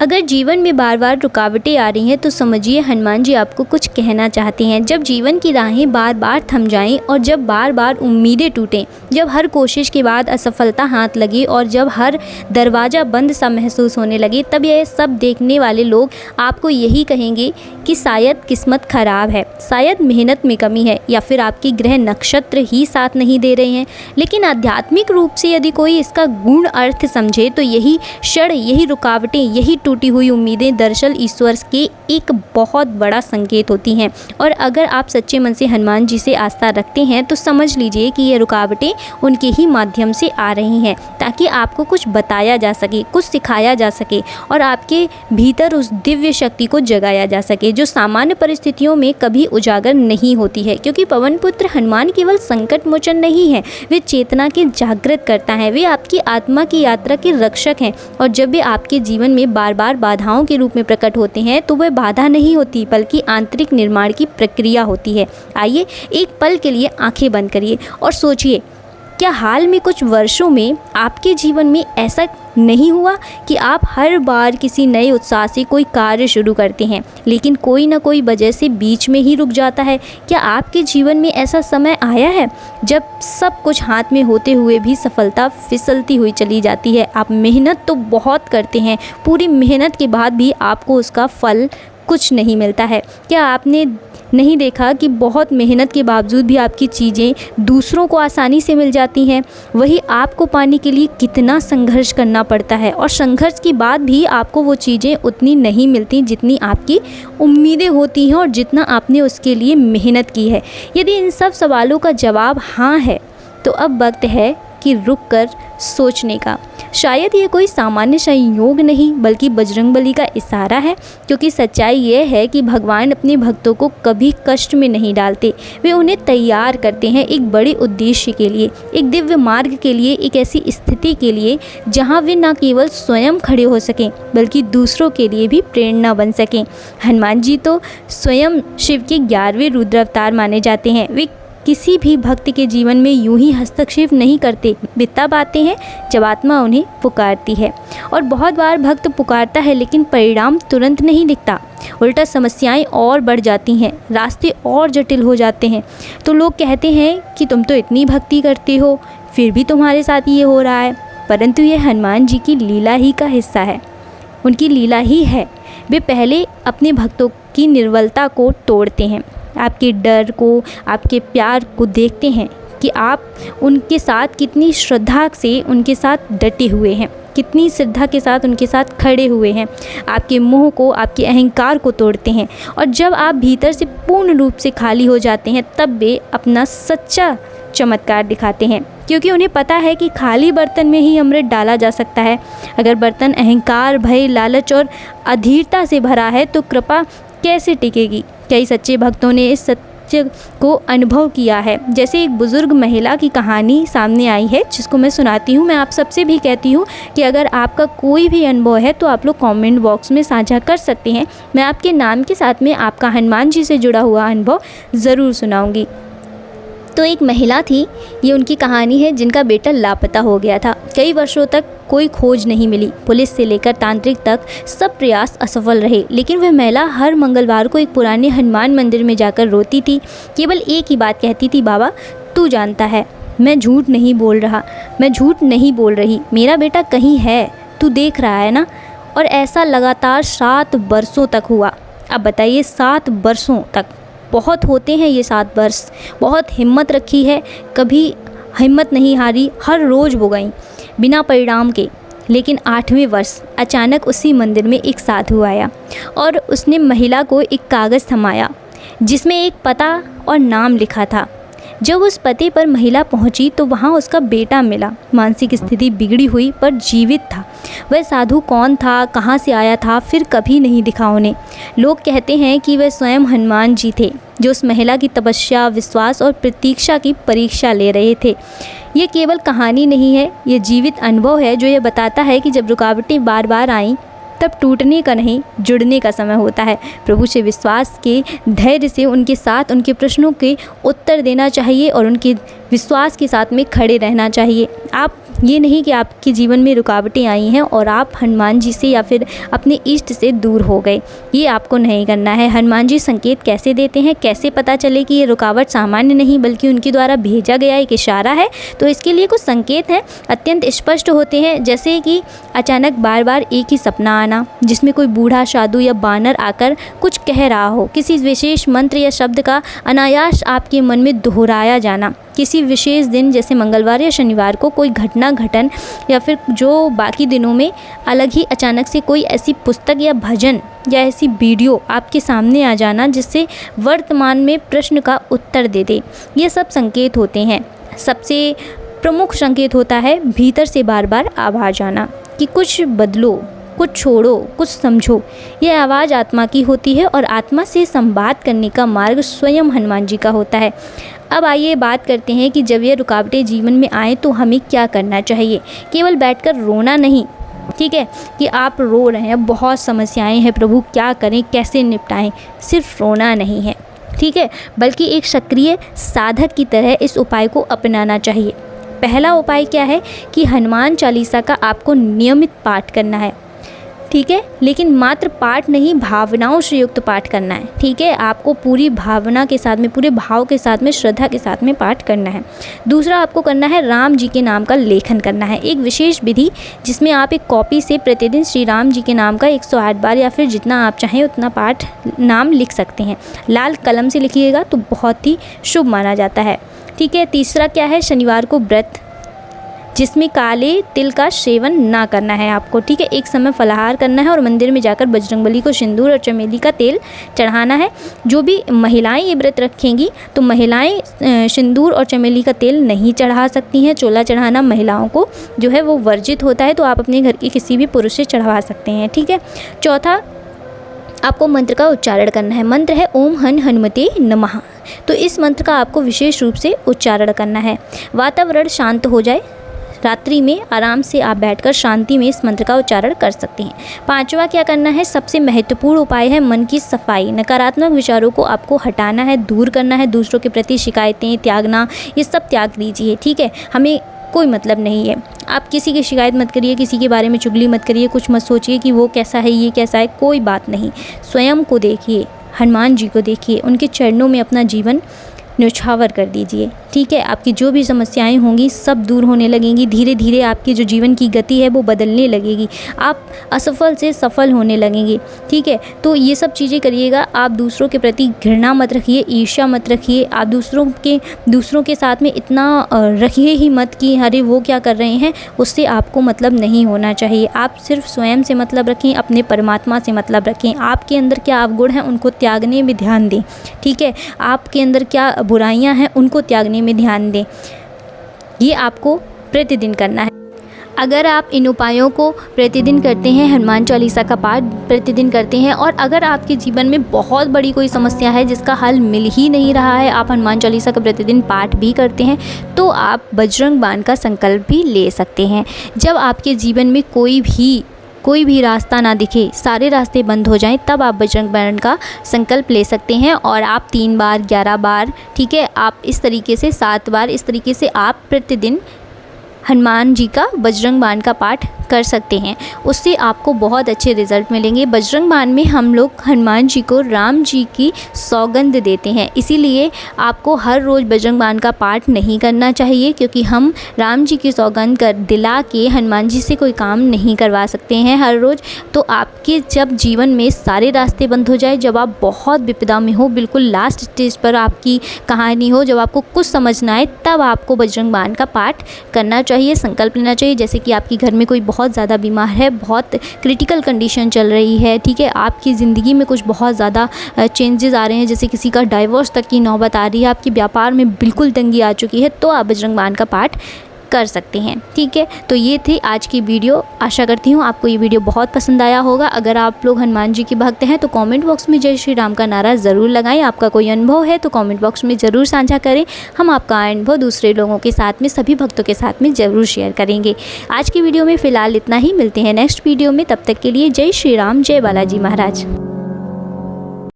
अगर जीवन में बार बार रुकावटें आ रही हैं तो समझिए हनुमान जी आपको कुछ कहना चाहते हैं। जब जीवन की राहें बार बार थम जाएं और जब बार बार उम्मीदें टूटें, जब हर कोशिश के बाद असफलता हाथ लगे और जब हर दरवाज़ा बंद सा महसूस होने लगे, तब यह सब देखने वाले लोग आपको यही कहेंगे कि शायद किस्मत खराब है, शायद मेहनत में कमी है, या फिर आपकी ग्रह नक्षत्र ही साथ नहीं दे रहे हैं। लेकिन आध्यात्मिक रूप से यदि कोई इसका गूढ़ अर्थ समझे तो यही क्षण, यही रुकावटें, यही टूटी हुई उम्मीदें दरअसल ईश्वर के एक बहुत बड़ा संकेत होती हैं। और अगर आप सच्चे मन से हनुमान जी से आस्था रखते हैं तो समझ लीजिए कि ये रुकावटें उनके ही माध्यम से आ रही हैं, ताकि आपको कुछ बताया जा सके, कुछ सिखाया जा सके और आपके भीतर उस दिव्य शक्ति को जगाया जा सके जो सामान्य परिस्थितियों में कभी उजागर नहीं होती है। क्योंकि पवन पुत्र हनुमान केवल संकट मोचन नहीं है, वे चेतना के जागृत करता है, वे आपकी आत्मा की यात्रा के रक्षक हैं। और जब वे आपके जीवन में बार बार बाधाओं के रूप में प्रकट होते हैं तो वह बाधा नहीं होती बल्कि आंतरिक निर्माण की प्रक्रिया होती है। आइए एक पल के लिए आंखें बंद करिए और सोचिए, क्या हाल में कुछ वर्षों में आपके जीवन में ऐसा नहीं हुआ कि आप हर बार किसी नए उत्साह से कोई कार्य शुरू करते हैं लेकिन कोई ना कोई वजह से बीच में ही रुक जाता है? क्या आपके जीवन में ऐसा समय आया है जब सब कुछ हाथ में होते हुए भी सफलता फिसलती हुई चली जाती है? आप मेहनत तो बहुत करते हैं, पूरी मेहनत के बाद भी आपको उसका फल कुछ नहीं मिलता है। क्या आपने नहीं देखा कि बहुत मेहनत के बावजूद भी आपकी चीज़ें दूसरों को आसानी से मिल जाती हैं? वही आपको पाने के लिए कितना संघर्ष करना पड़ता है और संघर्ष के बाद भी आपको वो चीज़ें उतनी नहीं मिलती जितनी आपकी उम्मीदें होती हैं और जितना आपने उसके लिए मेहनत की है। यदि इन सब सवालों का जवाब हाँ है तो अब वक्त है कि रुक कर सोचने का। शायद ये कोई सामान्य संयोग नहीं बल्कि बजरंगबली का इशारा है, क्योंकि सच्चाई ये है कि भगवान अपने भक्तों को कभी कष्ट में नहीं डालते। वे उन्हें तैयार करते हैं एक बड़े उद्देश्य के लिए, एक दिव्य मार्ग के लिए, एक ऐसी स्थिति के लिए जहाँ वे न केवल स्वयं खड़े हो सकें बल्कि दूसरों के लिए भी प्रेरणा बन सकें। हनुमान जी तो स्वयं शिव के 11वें रुद्र अवतार माने जाते हैं। वे किसी भी भक्त के जीवन में यूं ही हस्तक्षेप नहीं करते, वे तब आते हैं जब आत्मा उन्हें पुकारती है। और बहुत बार भक्त पुकारता है लेकिन परिणाम तुरंत नहीं दिखता, उल्टा समस्याएं और बढ़ जाती हैं, रास्ते और जटिल हो जाते हैं। तो लोग कहते हैं कि तुम तो इतनी भक्ति करते हो फिर भी तुम्हारे साथ ये हो रहा है। परंतु ये हनुमान जी की लीला ही का हिस्सा है, उनकी लीला ही है। वे पहले अपने भक्तों की निर्बलता को तोड़ते हैं, आपके डर को, आपके प्यार को देखते हैं कि आप उनके साथ कितनी श्रद्धा से उनके साथ डटे हुए हैं, कितनी श्रद्धा के साथ उनके साथ खड़े हुए हैं। आपके मोह को, आपके अहंकार को तोड़ते हैं और जब आप भीतर से पूर्ण रूप से खाली हो जाते हैं तब वे अपना सच्चा चमत्कार दिखाते हैं। क्योंकि उन्हें पता है कि खाली बर्तन में ही अमृत डाला जा सकता है। अगर बर्तन अहंकार, भय, लालच और अधीरता से भरा है तो कृपा कैसे टिकेगी? कई सच्चे भक्तों ने इस सत्य को अनुभव किया है। जैसे एक बुज़ुर्ग महिला की कहानी सामने आई है जिसको मैं सुनाती हूँ। मैं आप सबसे भी कहती हूँ कि अगर आपका कोई भी अनुभव है तो आप लोग कमेंट बॉक्स में साझा कर सकते हैं। मैं आपके नाम के साथ में आपका हनुमान जी से जुड़ा हुआ अनुभव ज़रूर सुनाऊँगी। तो एक महिला थी, ये उनकी कहानी है, जिनका बेटा लापता हो गया था। कई वर्षों तक कोई खोज नहीं मिली। पुलिस से लेकर तांत्रिक तक सब प्रयास असफल रहे। लेकिन वह महिला हर मंगलवार को एक पुराने हनुमान मंदिर में जाकर रोती थी। केवल एक ही बात कहती थी, बाबा तू जानता है मैं झूठ नहीं बोल रहा, मैं झूठ नहीं बोल रही, मेरा बेटा कहीं है, तू देख रहा है ना। और ऐसा लगातार 7 वर्षों तक हुआ। अब बताइए 7 वर्षों तक, बहुत होते हैं ये 7 वर्ष। बहुत हिम्मत रखी है, कभी हिम्मत नहीं हारी, हर रोज़ वो गई बिना परिणाम के। लेकिन 8वें वर्ष अचानक उसी मंदिर में एक साधु आया और उसने महिला को एक कागज़ थमाया जिसमें एक पता और नाम लिखा था। जब उस पते पर महिला पहुंची तो वहां उसका बेटा मिला। मानसिक स्थिति बिगड़ी हुई पर जीवित था। वह साधु कौन था, कहां से आया था, फिर कभी नहीं दिखा उन्हें। लोग कहते हैं कि वह स्वयं हनुमान जी थे जो उस महिला की तपस्या, विश्वास और प्रतीक्षा की परीक्षा ले रहे थे। ये केवल कहानी नहीं है, ये जीवित अनुभव है जो ये बताता है कि जब रुकावटें बार बार आईं तब टूटने का नहीं, जुड़ने का समय होता है। प्रभु से विश्वास के धैर्य से उनके साथ उनके प्रश्नों के उत्तर देना चाहिए और उनके विश्वास के साथ में खड़े रहना चाहिए। आप ये नहीं कि आपके जीवन में रुकावटें आई हैं और आप हनुमान जी से या फिर अपने इष्ट से दूर हो गए, ये आपको नहीं करना है। हनुमान जी संकेत कैसे देते हैं, कैसे पता चले कि ये रुकावट सामान्य नहीं बल्कि उनके द्वारा भेजा गया एक इशारा है, तो इसके लिए कुछ संकेत हैं, अत्यंत स्पष्ट होते हैं। जैसे कि अचानक बार बार एक ही सपना आना जिसमें कोई बूढ़ा साधु या बानर आकर कुछ कह रहा हो, किसी विशेष मंत्र या शब्द का अनायास आपके मन में दोहराया जाना, किसी विशेष दिन जैसे मंगलवार या शनिवार को कोई घटना घटन, या फिर जो बाकी दिनों में अलग ही अचानक से कोई ऐसी पुस्तक या भजन या ऐसी वीडियो आपके सामने आ जाना जिससे वर्तमान में प्रश्न का उत्तर दे दे। ये सब संकेत होते हैं। सबसे प्रमुख संकेत होता है भीतर से बार बार आवाज़ आना कि कुछ बदलो, कुछ छोड़ो, कुछ समझो। यह आवाज़ आत्मा की होती है और आत्मा से संवाद करने का मार्ग स्वयं हनुमान जी का होता है। अब आइए बात करते हैं कि जब ये रुकावटें जीवन में आए तो हमें क्या करना चाहिए। केवल बैठकर रोना नहीं, ठीक है, कि आप रो रहे हैं, बहुत समस्याएं हैं प्रभु, क्या करें, कैसे निपटाएं, सिर्फ रोना नहीं है, ठीक है, बल्कि एक सक्रिय साधक की तरह इस उपाय को अपनाना चाहिए। पहला उपाय क्या है कि हनुमान चालीसा का आपको नियमित पाठ करना है, ठीक है, लेकिन मात्र पाठ नहीं, भावनाओं से युक्त पाठ करना है, ठीक है। आपको पूरी भावना के साथ में, पूरे भाव के साथ में, श्रद्धा के साथ में पाठ करना है। दूसरा आपको करना है राम जी के नाम का लेखन करना है, एक विशेष विधि जिसमें आप एक कॉपी से प्रतिदिन श्री राम जी के नाम का 108 बार या फिर जितना आप चाहें उतना पाठ नाम लिख सकते हैं। लाल कलम से लिखिएगा तो बहुत ही शुभ माना जाता है, ठीक है। तीसरा क्या है, शनिवार को व्रत जिसमें काले तिल का सेवन ना करना है आपको, ठीक है। एक समय फलाहार करना है और मंदिर में जाकर बजरंगबली को सिंदूर और चमेली का तेल चढ़ाना है। जो भी महिलाएं ये व्रत रखेंगी तो महिलाएं सिंदूर और चमेली का तेल नहीं चढ़ा सकती हैं। चोला चढ़ाना महिलाओं को जो है वो वर्जित होता है, तो आप अपने घर के किसी भी पुरुष से चढ़वा सकते हैं, ठीक है। चौथा आपको मंत्र का उच्चारण करना है। मंत्र है ओम हन हनुमते नमः, तो इस मंत्र का आपको विशेष रूप से उच्चारण करना है। वातावरण शांत हो जाए, रात्रि में आराम से आप बैठकर शांति में इस मंत्र का उच्चारण कर सकते हैं। पांचवा क्या करना है, सबसे महत्वपूर्ण उपाय है मन की सफाई। नकारात्मक विचारों को आपको हटाना है, दूर करना है। दूसरों के प्रति शिकायतें त्यागना, ये सब त्याग दीजिए, ठीक है। हमें कोई मतलब नहीं है, आप किसी की शिकायत मत करिए, किसी के बारे में चुगली मत करिए, कुछ मत सोचिए कि वो कैसा है, ये कैसा है, कोई बात नहीं। स्वयं को देखिए, हनुमान जी को देखिए, उनके चरणों में अपना जीवन न्यौछावर कर दीजिए, ठीक है। आपकी जो भी समस्याएं होंगी सब दूर होने लगेंगी। धीरे धीरे आपकी जो जीवन की गति है वो बदलने लगेगी, आप असफल से सफल होने लगेंगे, ठीक है। तो ये सब चीज़ें करिएगा। आप दूसरों के प्रति घृणा मत रखिए, ईर्ष्या मत रखिए। आप दूसरों के साथ में इतना रखिए ही मत कि अरे वो क्या कर रहे हैं, उससे आपको मतलब नहीं होना चाहिए। आप सिर्फ स्वयं से मतलब रखें, अपने परमात्मा से मतलब रखें। आपके अंदर क्या अवगुण हैं उनको त्यागने में ध्यान दें, ठीक है। आपके अंदर क्या बुराइयां हैं उनको त्यागने में ध्यान दें। ये आपको प्रतिदिन करना है। अगर आप इन उपायों को प्रतिदिन करते हैं, हनुमान चालीसा का पाठ प्रतिदिन करते हैं, और अगर आपके जीवन में बहुत बड़ी कोई समस्या है जिसका हल मिल ही नहीं रहा है, आप हनुमान चालीसा का प्रतिदिन पाठ भी करते हैं, तो आप बजरंग बाण का संकल्प भी ले सकते हैं। जब आपके जीवन में कोई भी रास्ता ना दिखे, सारे रास्ते बंद हो जाएं, तब आप बजरंग बाण का संकल्प ले सकते हैं। और आप 3 बार, 11 बार, ठीक है, आप इस तरीके से 7 बार, इस तरीके से आप प्रतिदिन हनुमान जी का बजरंग बाण का पाठ कर सकते हैं। उससे आपको बहुत अच्छे रिजल्ट मिलेंगे। बजरंग बाण में हम लोग हनुमान जी को राम जी की सौगंध देते हैं, इसीलिए आपको हर रोज़ बजरंग बाण का पाठ नहीं करना चाहिए, क्योंकि हम राम जी की सौगंध दिला के हनुमान जी से कोई काम नहीं करवा सकते हैं हर रोज़। तो आपके जब जीवन में सारे रास्ते बंद हो जाए, जब आप बहुत विपदा में हो, बिल्कुल लास्ट स्टेज पर आपकी कहानी हो, जब आपको कुछ समझना है, तब आपको बजरंग बाण का पाठ करना चाहिए, संकल्प लेना चाहिए। जैसे कि आपके घर में कोई बहुत ज़्यादा बीमार है, बहुत क्रिटिकल कंडीशन चल रही है, ठीक है, आपकी ज़िंदगी में कुछ बहुत ज़्यादा चेंजेस आ रहे हैं, जैसे किसी का डाइवोर्स तक की नौबत आ रही है, आपके व्यापार में बिल्कुल तंगी आ चुकी है, तो आप बजरंग बाण का पाठ कर सकते हैं, ठीक है। तो ये थी आज की वीडियो। आशा करती हूँ आपको ये वीडियो बहुत पसंद आया होगा। अगर आप लोग हनुमान जी के भक्त हैं तो कमेंट बॉक्स में जय श्री राम का नारा ज़रूर लगाएं। आपका कोई अनुभव है तो कमेंट बॉक्स में ज़रूर साझा करें। हम आपका अनुभव दूसरे लोगों के साथ में, सभी भक्तों के साथ में ज़रूर शेयर करेंगे। आज की वीडियो में फ़िलहाल इतना ही, मिलते हैं नेक्स्ट वीडियो में। तब तक के लिए जय श्री राम, जय बालाजी महाराज।